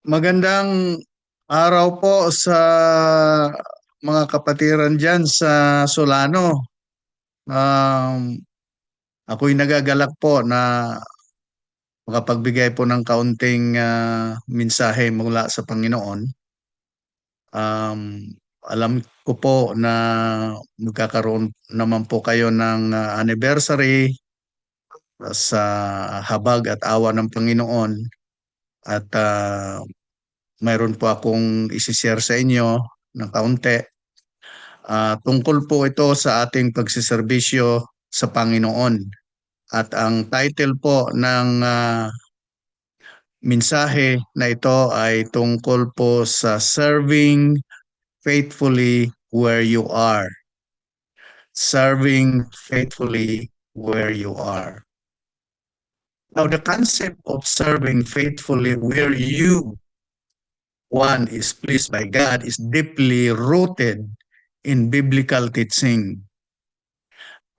Magandang araw po sa mga kapatiran dyan sa Solano. Ako'y nagagalak po na makapagbigay po ng kaunting mensahe mula sa Panginoon. Alam ko po na magkakaroon naman po kayo ng anniversary sa habag at awa ng Panginoon at mayroon po akong isishare sa inyo ng kaunti. Tungkol po ito sa ating pagsiservisyo sa Panginoon. At ang title po ng mensahe na ito ay tungkol po sa serving faithfully where you are. Serving faithfully where you are. Now, the concept of serving faithfully where one is pleased by God is deeply rooted in biblical teaching.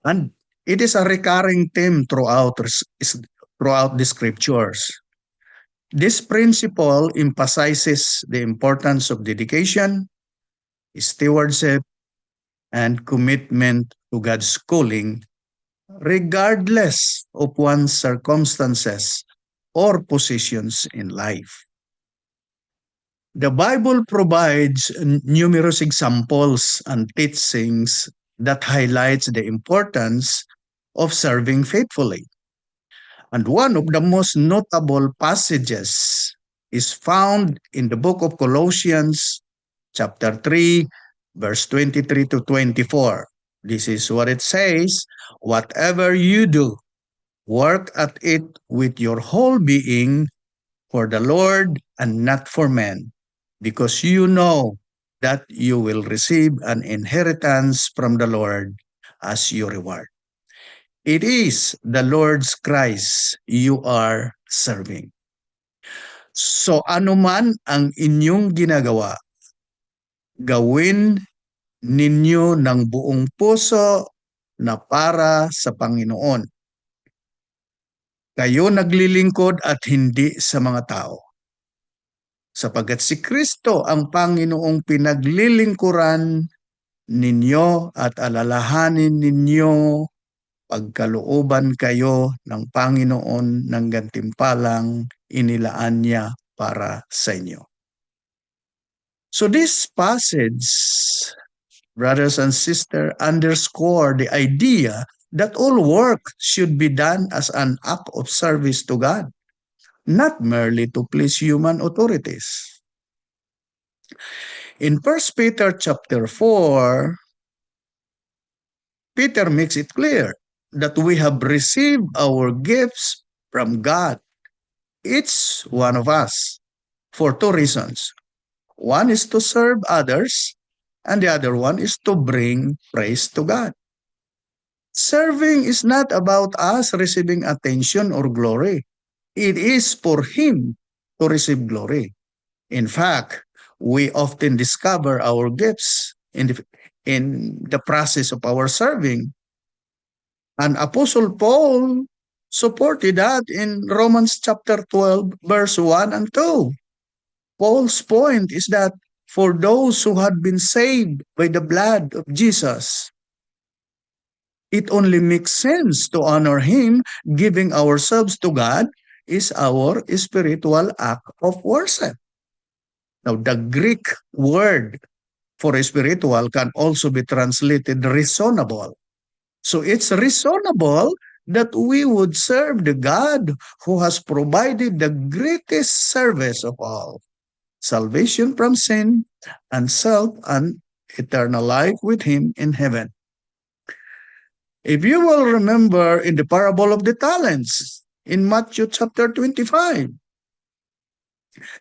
And it is a recurring theme throughout the scriptures. This principle emphasizes the importance of dedication, stewardship, and commitment to God's calling, regardless of one's circumstances or positions in life. The Bible provides numerous examples and teachings that highlights the importance of serving faithfully. And one of the most notable passages is found in the book of Colossians chapter 3, verse 23 to 24. This is what it says, "Whatever you do, work at it with your whole being for the Lord and not for men, because you know that you will receive an inheritance from the Lord as your reward. It is the Lord's Christ you are serving." So anuman ang inyong ginagawa, gawin ninyo ng buong puso na para sa Panginoon. Kayo naglilingkod at hindi sa mga tao. Sapagkat si Kristo ang Panginoong pinaglilingkuran ninyo at alalahanin ninyo pagkalooban kayo ng Panginoon ng gantimpalang inilaan niya para sa inyo. So this passage, brothers and sisters, underscore the idea that all work should be done as an act of service to God, not merely to please human authorities. In 1 Peter chapter 4, Peter makes it clear that we have received our gifts from God, each one of us, for two reasons. One is to serve others, and the other one is to bring praise to God. Serving is not about us receiving attention or glory. It is for Him to receive glory. In fact, we often discover our gifts in the process of our serving. And Apostle Paul supported that in Romans chapter 12, verse 1 and 2. Paul's point is that for those who had been saved by the blood of Jesus, it only makes sense to honor Him. Giving ourselves to God is our spiritual act of worship. Now, the Greek word for spiritual can also be translated reasonable. So it's reasonable that we would serve the God who has provided the greatest service of all, salvation from sin and self and eternal life with Him in heaven. If you will remember in the parable of the talents in Matthew chapter 25,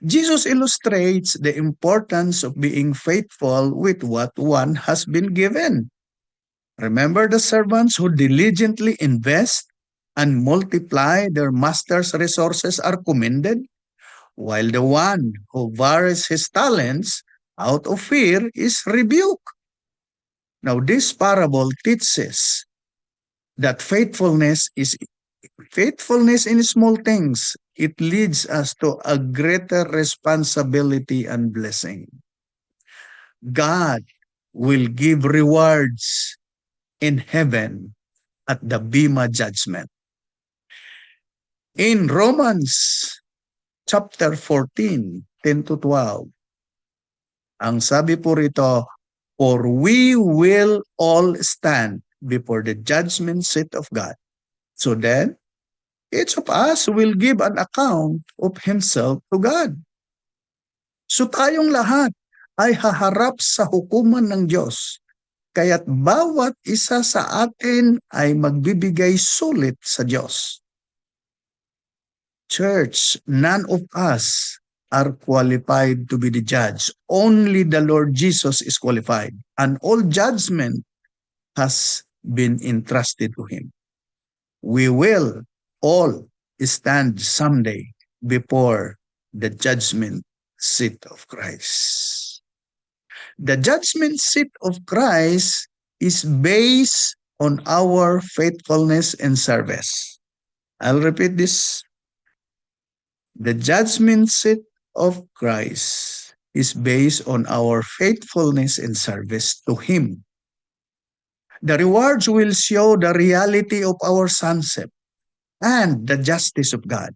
Jesus illustrates the importance of being faithful with what one has been given. Remember the servants who diligently invest and multiply their master's resources are commended, while the one who varies his talents out of fear is rebuked. Now, this parable teaches that faithfulness in small things it leads us to a greater responsibility and blessing. God will give rewards in heaven at the Bema judgment. In Romans chapter 14, 10 to 12, ang sabi po rito, for we will all stand before the judgment seat of God. So then, each of us will give an account of himself to God. So tayong lahat ay haharap sa hukuman ng Diyos. Kaya't bawat isa sa atin ay magbibigay sulit sa Diyos. Church, none of us are qualified to be the judge. Only the Lord Jesus is qualified. And all judgment has been entrusted to Him. We will all stand someday before the judgment seat of Christ. The judgment seat of Christ is based on our faithfulness and service. I'll repeat this. The judgment seat of Christ is based on our faithfulness and service to Him. The rewards will show the reality of our sonship and the justice of God.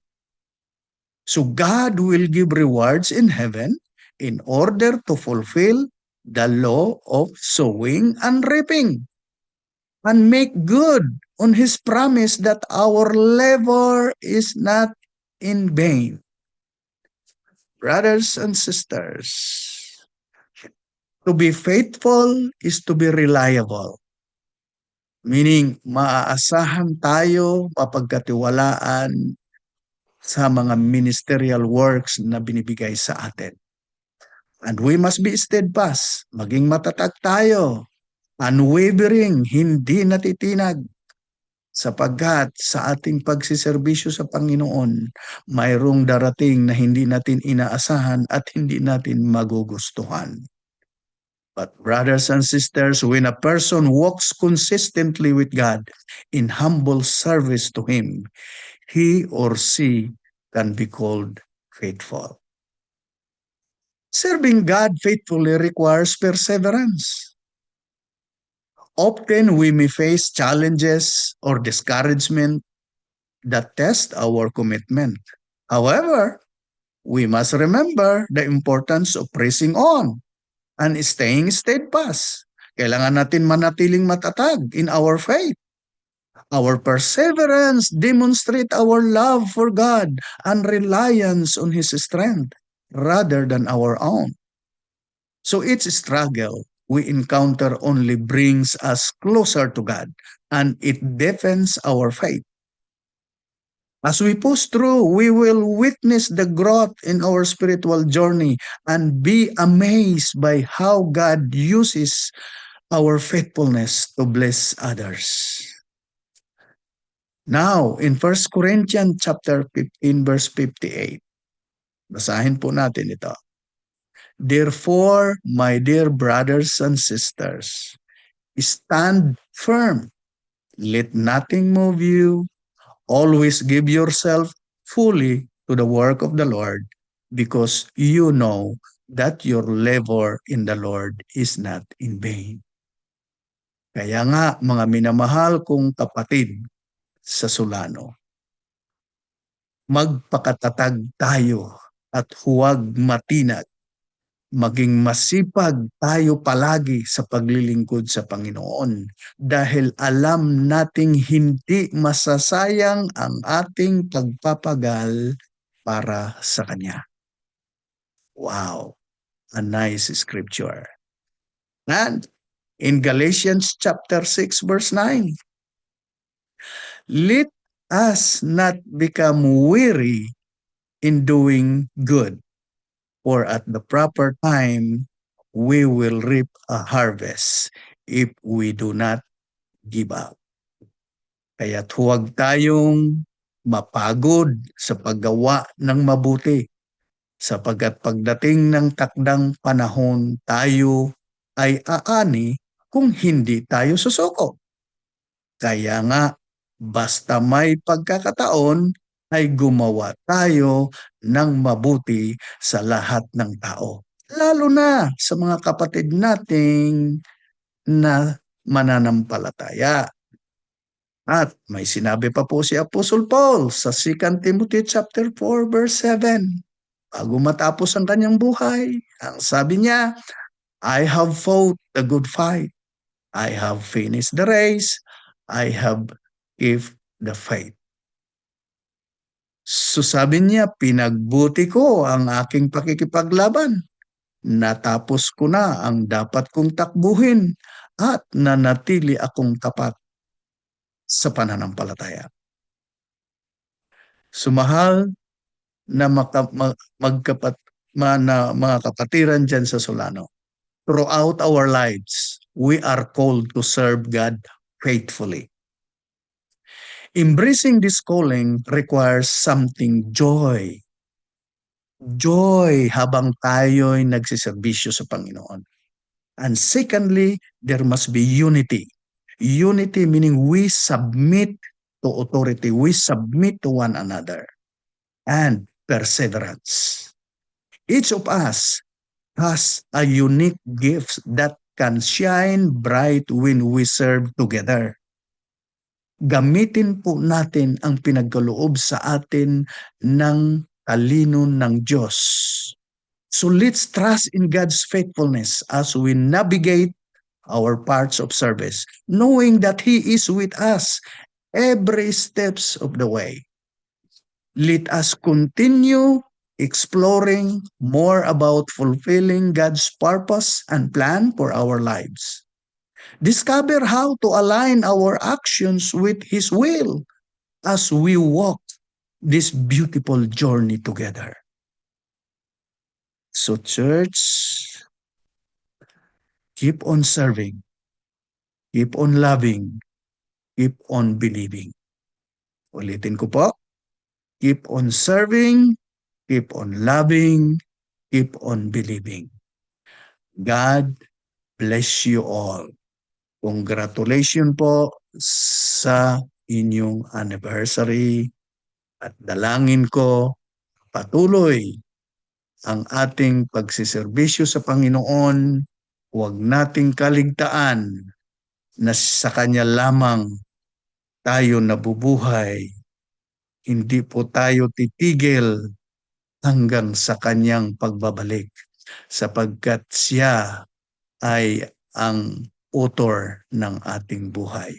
So God will give rewards in heaven in order to fulfill the law of sowing and reaping and make good on His promise that our labor is not in vain. Brothers and sisters, to be faithful is to be reliable. Meaning, maaasahan tayo, mapagkatiwalaan sa mga ministerial works na binibigay sa atin. And we must be steadfast, maging matatag tayo, unwavering, hindi natitinag, sapagkat sa ating pagsiserbisyo sa Panginoon, mayroong darating na hindi natin inaasahan at hindi natin magugustuhan. But brothers and sisters, when a person walks consistently with God in humble service to Him, he or she can be called faithful. Serving God faithfully requires perseverance. Often we may face challenges or discouragement that test our commitment. However, we must remember the importance of pressing on and staying steadfast. Kailangan natin manatiling matatag in our faith. Our perseverance demonstrates our love for God and reliance on His strength rather than our own. So each struggle we encounter only brings us closer to God and it deepens our faith. As we push through, we will witness the growth in our spiritual journey and be amazed by how God uses our faithfulness to bless others. Now, in 1 Corinthians chapter 15 verse 58, basahin po natin ito. Therefore, my dear brothers and sisters, stand firm. Let nothing move you. Always give yourself fully to the work of the Lord, because you know that your labor in the Lord is not in vain. Kaya nga, mga minamahal kong kapatid sa Sulano, magpakatatag tayo at huwag matinag. Maging masipag tayo palagi sa paglilingkod sa Panginoon dahil alam nating hindi masasayang ang ating pagpapagal para sa Kanya. Wow, a nice scripture. And in Galatians chapter 6 verse 9, let us not become weary in doing good. For at the proper time, we will reap a harvest if we do not give up. Kaya't huwag tayong mapagod sa paggawa ng mabuti, sapagkat pagdating ng takdang panahon, tayo ay aani kung hindi tayo susuko. Kaya nga, basta may pagkakataon, ay gumawa tayo ng mabuti sa lahat ng tao. Lalo na sa mga kapatid nating na mananampalataya. At may sinabi pa po si Apostle Paul sa 2 Timothy chapter 4 verse 7. Bago matapos ang kanyang buhay, ang sabi niya, I have fought the good fight. I have finished the race. I have kept the faith. So sabi niya, pinagbuti ko ang aking pakikipaglaban. Natapos ko na ang dapat kong takbuhin at nanatili akong tapat sa pananampalataya. Sumahal na mga kapatiran dyan sa Solano. Throughout our lives, we are called to serve God faithfully. Embracing this calling requires something joy. Joy habang tayo'y nagsiservisyo sa Panginoon. And secondly, there must be unity. Unity meaning we submit to authority. We submit to one another. And perseverance. Each of us has a unique gift that can shine bright when we serve together. Gamitin po natin ang pinagkaloob sa atin ng talino ng Diyos. So let's trust in God's faithfulness as we navigate our parts of service, knowing that He is with us every steps of the way. Let us continue exploring more about fulfilling God's purpose and plan for our lives. Discover how to align our actions with His will as we walk this beautiful journey together. So church, keep on serving, keep on loving, keep on believing. Ulitin ko po, keep on serving, keep on loving, keep on believing. God bless you all. Congratulations po sa inyong anniversary at dalangin ko patuloy ang ating pagsiservisyo sa Panginoon. Huwag nating kaligtaan na sa Kanya lamang tayo nabubuhay. Hindi po tayo titigil hanggang sa Kanyang pagbabalik sapagkat Siya ay ang author ng ating buhay.